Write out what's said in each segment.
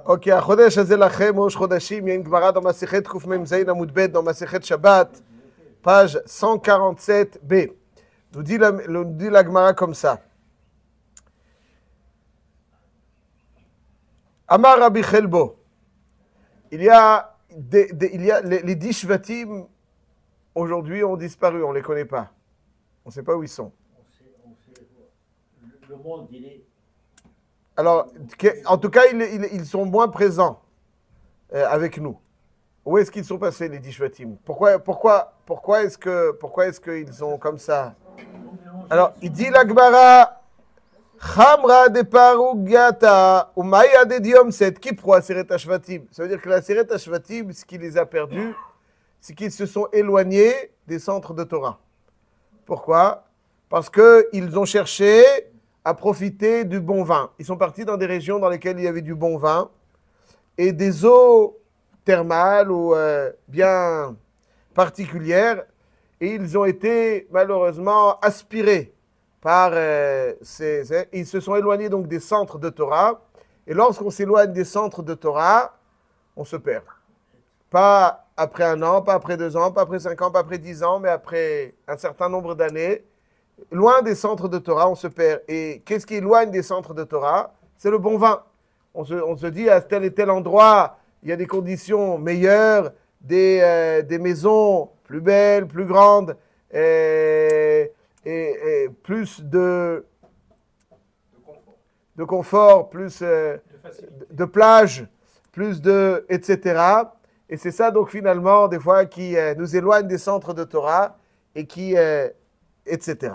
Ok, Chodesh Hazeh Lachem, Rosh Chodashim, il y a une Gemara dans Masechet Kuf Mem Zayin Amud Bet, dans Masechet Shabbat, page 147b. Nous dit la Gemara comme ça. Amar Rabbi Chelbo, il y a les 10 Shvatim aujourd'hui ont disparu, on ne les connaît pas. On ne sait pas où ils sont. Le monde, il est... Alors, en tout cas, ils sont moins présents avec nous. Où est-ce qu'ils sont passés, les 10 Shvatim? Pourquoi est-ce qu'ils sont comme ça? Alors, il dit la Gemara, Chamra de Parugata, Umaya de Diom Set, Kipro Aseret Shvatim. Ça veut dire que la Aseret Shvatim, ce qui les a perdus, c'est qu'ils se sont éloignés des centres de Torah. Pourquoi? Parce qu'ils ont cherché à profiter du bon vin. Ils sont partis dans des régions dans lesquelles il y avait du bon vin et des eaux thermales ou bien particulières, et ils ont été malheureusement aspirés par ils se sont éloignés donc des centres de Torah, et lorsqu'on s'éloigne des centres de Torah, on se perd. Pas après 1 an, pas après 2 ans, pas après 5 ans, pas après 10 ans, mais après un certain nombre d'années. Loin des centres de Torah, on se perd. Et qu'est-ce qui éloigne des centres de Torah? C'est le bon vin. On se dit à tel et tel endroit, il y a des conditions meilleures, des maisons plus belles, plus grandes, et plus de confort, plus de plage, plus de... etc. Et c'est ça donc finalement des fois qui nous éloigne des centres de Torah et qui... etc.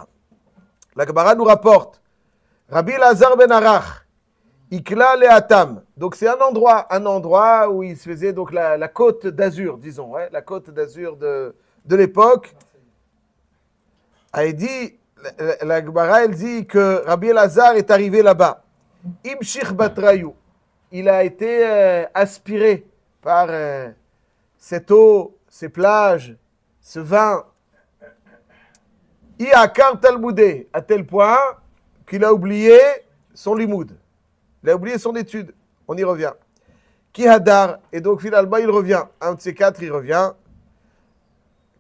La Gemara nous rapporte Rabbi Elazar ben Arach, Ikla Leatam. Donc c'est un endroit où il se faisait donc la côte d'Azur, disons, ouais, la côte d'Azur de l'époque. Elle dit, la Gemara, elle dit que Rabbi Elazar est arrivé là-bas. Imshich Batrayu. Il a été aspiré par cette eau, ces plages, ce vin. Iakar Talmudé, à tel point qu'il a oublié son limoud. Il a oublié son étude. On y revient. Ki Hadar, et donc finalement il revient. Un de ces 4, il revient.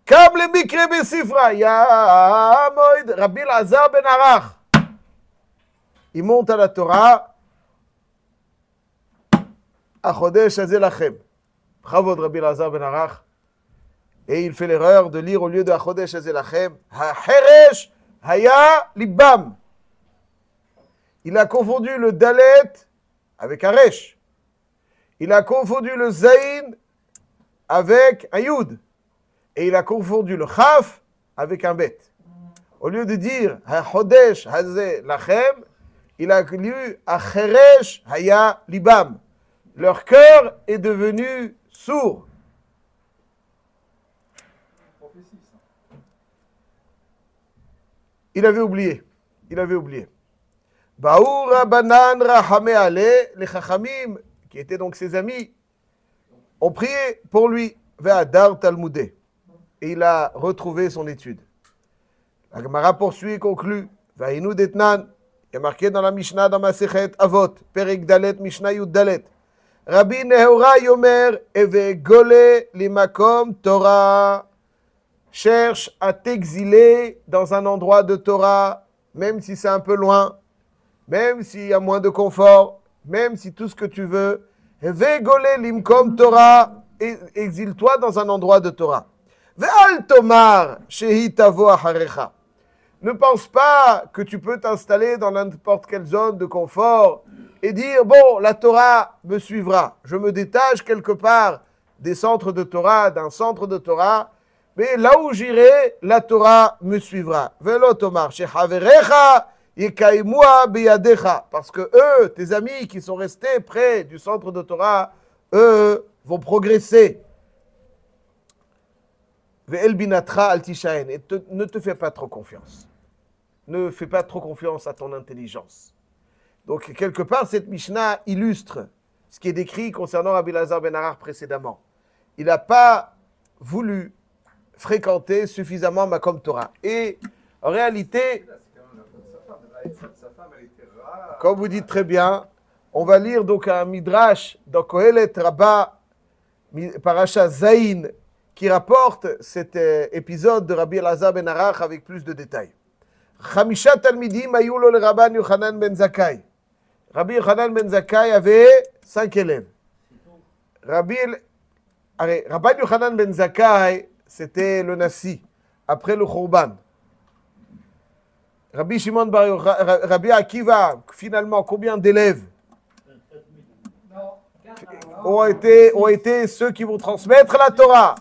Kam le mikre besifra, ya moïd, Rabbi Elazar ben Arach. Il monte à la Torah. Achodesh Hazeh Lachem. Bravo de Rabbi Elazar ben Arach. Et il fait l'erreur de lire au lieu de Achodesh Hazeh Lachem, Ha-Heresh Haya Libam. Il a confondu le Dalet avec un Resh. Il a confondu le Zayin avec un Yud. Et il a confondu le Chaf avec un Bet. Au lieu de dire Ha-Chodesh Hazeh Lachem, il a lu Ha-Heresh Haya Libam. Leur cœur est devenu sourd. Il avait oublié. Baoura Banan Rahame Ale, les Chachamim, qui étaient donc ses amis, ont prié pour lui, Ve'adar Talmudé. Et il a retrouvé son étude. La Gemara poursuit et conclut, Va'inu Detnan, il y a marqué dans la Mishnah, dans Masechet Avot, Perek Dalet, Mishnah Yud Dalet. Rabbi Nehora Yomer, Eve Gole Limakom Torah. Cherche à t'exiler dans un endroit de Torah, même si c'est un peu loin, même s'il y a moins de confort, même si tout ce que tu veux. Vegole limkom Torah, exile-toi dans un endroit de Torah. Ve'al tomar shehi tavo acharecha. Ne pense pas que tu peux t'installer dans n'importe quelle zone de confort et dire, bon, la Torah me suivra. Je me détache quelque part des centres de Torah, d'un centre de Torah, mais là où j'irai, la Torah me suivra. Velo tomar shechaverecha yekaimua beyadecha. Parce que eux, tes amis qui sont restés près du centre de Torah, eux vont progresser. Ve'el binatra al tishaen. Et ne te fais pas trop confiance. Ne fais pas trop confiance à ton intelligence. Donc, quelque part, cette Mishnah illustre ce qui est décrit concernant Rabbi Elazar ben Arach précédemment. Il n'a pas voulu fréquenter suffisamment Makom Torah. Et en réalité, comme vous dites très bien, On va lire donc un midrash dans Kohelet Rabbah, Parasha Zayin, qui rapporte cet épisode de Rabbi Elazar ben Arach avec plus de détails. Chamisha Talmidim ayu lo le Rabban Yochanan ben Zakkai. Rabbi Yochanan ben Zakkai avait 5 élèves. Rabban Yochanan ben Zakkai, c'était le Nassi, après le Khurban. Rabbi Shimon Bar Yochai, Rabbi Akiva, finalement, combien d'élèves ont été ceux qui vont transmettre la Torah?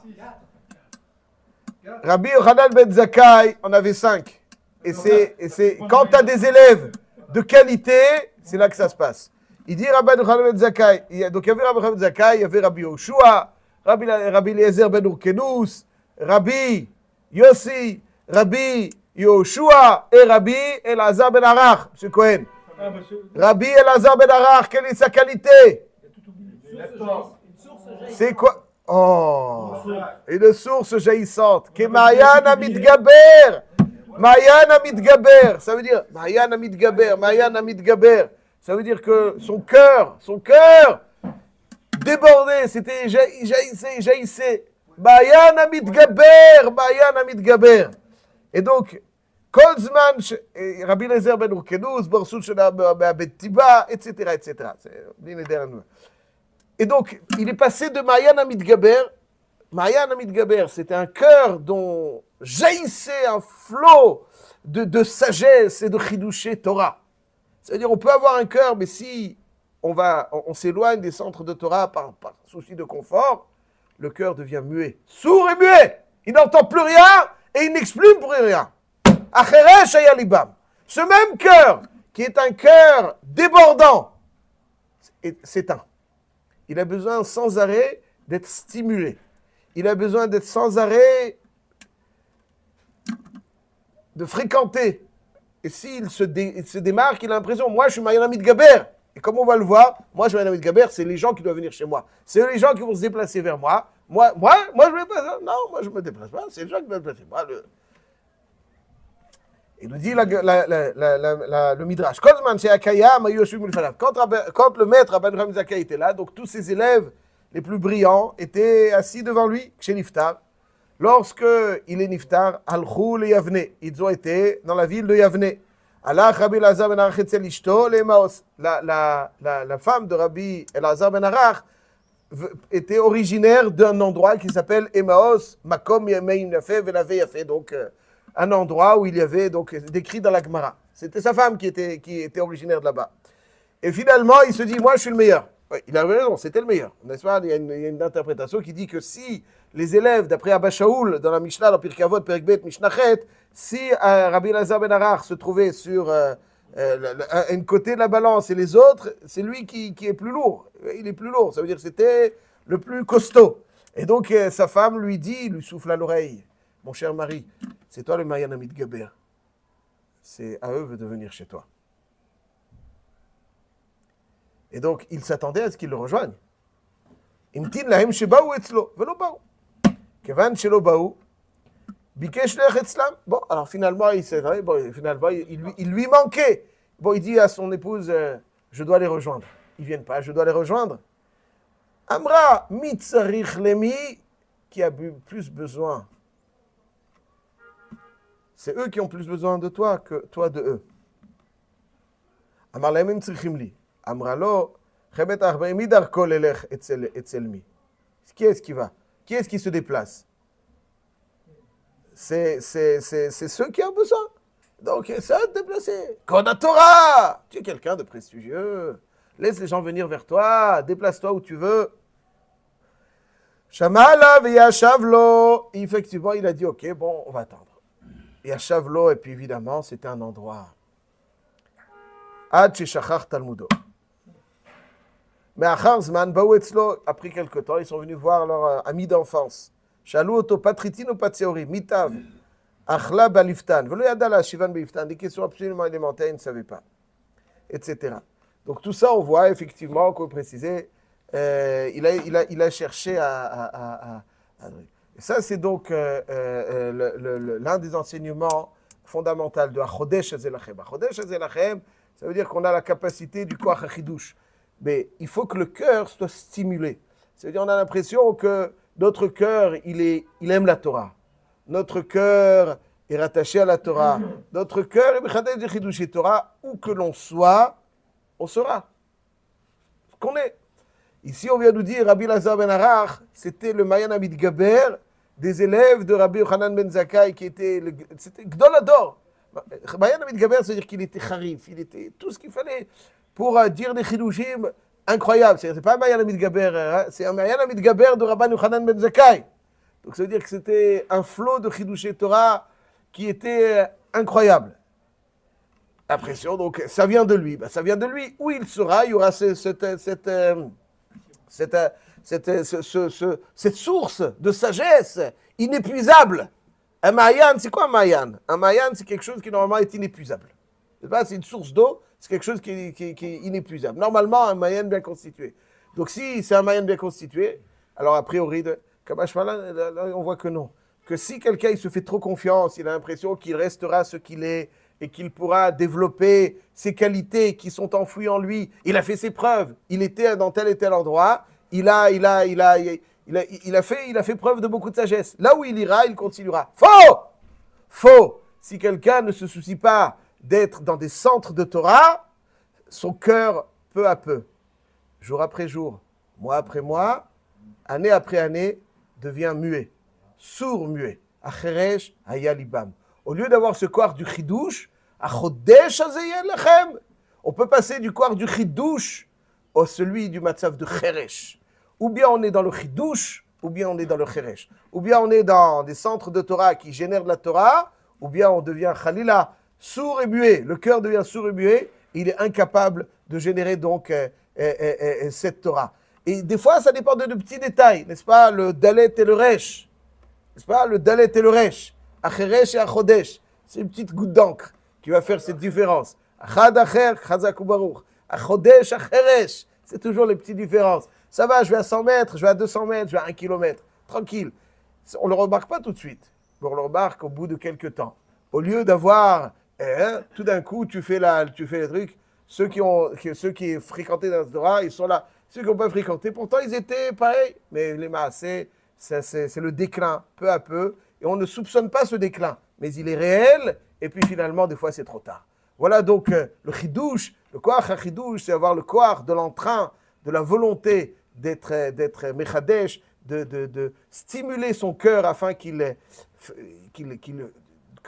Rabbi Yochanan ben Zakkai en avait 5. Et c'est quand tu as des élèves de qualité, c'est là que ça se passe. Il dit Rabbi Yochanan ben Zakkai. Donc il y avait Rabbi Yochanan ben Zakkai, il y avait Rabbi Yoshua, Rabbi Eliezer ben Urkenus, Rabbi Yossi, Rabbi Yoshua et Rabbi Elazar ben Arach, M. Cohen. Rabbi Elazar ben Arach, quelle est sa qualité? C'est quoi? Oh, une source jaillissante. Kemayan Amidgaber. Mayan Amidgaber. Ça veut dire Mayan Amidgaber. Mayan Amidgaber. Ça veut dire que son cœur débordé, c'était jaillissait. Mayan Amidgaber. Mayan Amidgaber. Et donc, Kolzman, Rabbi Eliezer ben Urkenus, Borsut Shana Betiba, etc., etc. C'est bien les derniers. Et donc, il est passé de Mayan à Midgaber. Mayan à Midgaber, c'était un cœur dont jaillissait un flot de sagesse et de chidouché Torah. C'est-à-dire, on peut avoir un cœur, mais si on s'éloigne des centres de Torah par souci de confort, le cœur devient muet. Sourd et muet. Il n'entend plus rien et il n'exprime plus rien. Acheresh ayalibam. Ce même cœur, qui est un cœur débordant, s'éteint. Il a besoin sans arrêt d'être stimulé. Il a besoin d'être sans arrêt de fréquenter. Et s'il se démarque, il a l'impression, moi je suis Mayan Amidgaber. Et comme on va le voir, moi je suis Mayan Amidgaber, c'est les gens qui doivent venir chez moi. C'est les gens qui vont se déplacer vers moi. Moi je me déplace. Non, moi je me déplace pas. C'est les gens qui doivent se déplacer. Moi, il nous dit le Midrash. Quand le maître Rabban Yochanan Zakkai était là, donc tous ses élèves les plus brillants étaient assis devant lui, chez Niftar. Lorsque il est Niftar, Alchou le Yavne, ils ont été dans la ville de Yavne. Allah Rabbi Elazar ben Arach etzel ishto le'Emaos. La femme de Rabbi Elazar ben Arach était originaire d'un endroit qui s'appelle Emaos, Makom Yameim Yafeh Velave Yafeh. Donc un endroit où il y avait donc décrit dans la Gemara. C'était sa femme qui était originaire de là-bas. Et finalement, il se dit, moi, je suis le meilleur. Oui, il avait raison, c'était le meilleur. N'est-ce pas? Il y a une interprétation qui dit que si les élèves, d'après Abba Shaul, dans la Mishnah, dans Pirkei Avot, Perek Bet, Mishnachet, si Rabbi Elazar ben Arach se trouvait sur un côté de la balance et les autres, c'est lui qui est plus lourd. Il est plus lourd, ça veut dire que c'était le plus costaud. Et donc, sa femme lui souffle à l'oreille, mon cher mari, c'est toi le Mayan Amidgaber. C'est à eux de venir chez toi. Et donc, il s'attendait à ce qu'ils le rejoignent. Imtin lahem shebaou etzlo, velo baou. Kevan shelo baou, bikesh lech etzlam. Bon, alors finalement, il lui manquait. Bon, il dit à son épouse, je dois les rejoindre. Ils ne viennent pas, je dois les rejoindre. Amra, mitzarich lemi, qui a plus besoin. C'est eux qui ont plus besoin de toi que toi de eux. Amar lahem im tzrichim li. Amralo, Chebet Arbaimi Darko Lelech Etzelmi. Qui est-ce qui va? Qui est-ce qui se déplace? C'est ceux qui ont besoin. Donc, ça va te déplacer. Koda Torah! Tu es quelqu'un de prestigieux. Laisse les gens venir vers toi. Déplace-toi où tu veux. Shamala Veyashavlo. Effectivement, il a dit, ok, bon, on va attendre. Yashavlo, et puis évidemment, c'était un endroit. Ad Sheshachar Talmudo. Mais après quelque temps, ils sont venus voir leur ami d'enfance. Shalou oto patritin ou patseori, mitav, achla baliftan, velo yadala shivan baliftan, des questions absolument élémentaires, ils ne savaient pas, etc. Donc tout ça, on voit effectivement, comme précisé, il a cherché à et ça, c'est donc l'un des enseignements fondamentaux de Chodesh Hazelachem. Chodesh Hazelachem, ça veut dire qu'on a la capacité du Koach HaChidush. mais il faut que le cœur soit stimulé. C'est-à-dire, on a l'impression que notre cœur, il aime la Torah. Notre cœur est rattaché à la Torah. Notre cœur est mechadesh de chidushei Torah. Où que l'on soit, on sera ce qu'on est. Ici, on vient nous dire, Rabbi Lazar ben Arach, c'était le Mayan Amidgaber des élèves de Rabbi Yochanan ben Zakkai, c'était Gdol Ador. Mayan Amidgaber, c'est-à-dire qu'il était charif, il était tout ce qu'il fallait pour dire des chidushim incroyables. C'est pas un Mayan Amidgaber, hein, c'est un Mayan Amidgaber de Rabbi Yochanan ben Zakkai. Donc ça veut dire que c'était un flot de chidushei Torah qui était incroyable. L'impression, donc ça vient de lui. Ben, ça vient de lui. Où il sera, il y aura cette source de sagesse inépuisable. Un Mayan, c'est quoi un Mayan? Un Mayan, c'est quelque chose qui normalement est inépuisable. C'est une source d'eau, c'est quelque chose qui est inépuisable. Normalement, un Mayan bien constitué. Donc si c'est un Mayan bien constitué, alors a priori, comme là, on voit que non. Que si quelqu'un il se fait trop confiance, il a l'impression qu'il restera ce qu'il est, et qu'il pourra développer ses qualités qui sont enfouies en lui. Il a fait ses preuves. Il était dans tel et tel endroit. Il a fait preuve de beaucoup de sagesse. Là où il ira, il continuera. Faux! Faux! Si quelqu'un ne se soucie pas d'être dans des centres de Torah, son cœur, peu à peu, jour après jour, mois après mois, année après année, devient muet. Sourd-muet. Acheresh hayalibam. Au lieu d'avoir ce koar du chidouche, on peut passer du koar du chidouche au celui du matzav de cheresh. Ou bien on est dans le chidouche, ou bien on est dans le cheresh. Ou bien on est dans des centres de Torah qui génèrent de la Torah, ou bien on devient chalila, sourd et muet. Le cœur devient sourd et muet, il est incapable de générer donc cette Torah. Et des fois, ça dépend de petits détails, n'est-ce pas? Le dalet et le resh. N'est-ce pas? Le dalet et le resh. Acheresh et achodesh. C'est une petite goutte d'encre qui va faire cette différence. Achad acher, chazak u baruch. Achodesh, acheresh. C'est toujours les petites différences. Ça va, je vais à 100 mètres, je vais à 200 mètres, je vais à 1 kilomètre. Tranquille. On ne le remarque pas tout de suite. Mais on le remarque au bout de quelques temps. Au lieu d'avoir, tout d'un coup, tu fais les trucs. Ceux qui fréquentaient dans le Torah, ils sont là. Ceux qui n'ont pas fréquenté, pourtant ils étaient pareils. Mais les maasés, c'est le déclin, peu à peu. Et on ne soupçonne pas ce déclin. Mais il est réel. Et puis finalement, des fois, c'est trop tard. Voilà donc le chidouche. Le koach ha-chidouche, c'est avoir le koach de l'entrain, de la volonté d'être mechadesh, de stimuler son cœur afin que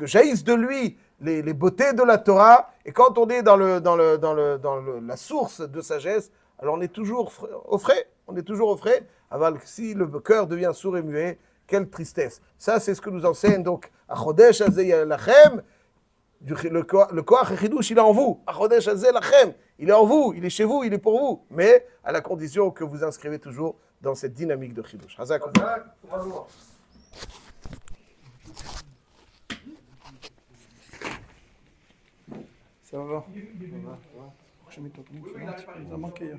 jaillissent de lui les beautés de la Torah. Et quand on est dans la source de sagesse, alors on est toujours au frais. On est toujours au frais. Alors, si le cœur devient sourd et muet, quelle tristesse. Ça, c'est ce que nous enseigne donc Achodesh Hazeh Lachem. Le koach ha-chidouche, il est en vous. Achodesh Hazeh Lachem. Il est en vous, il est chez vous, il est pour vous. Mais à la condition que vous inscrivez toujours dans cette dynamique de chidouche. Hazak. Ça va. Je mets ton il nous a manqué.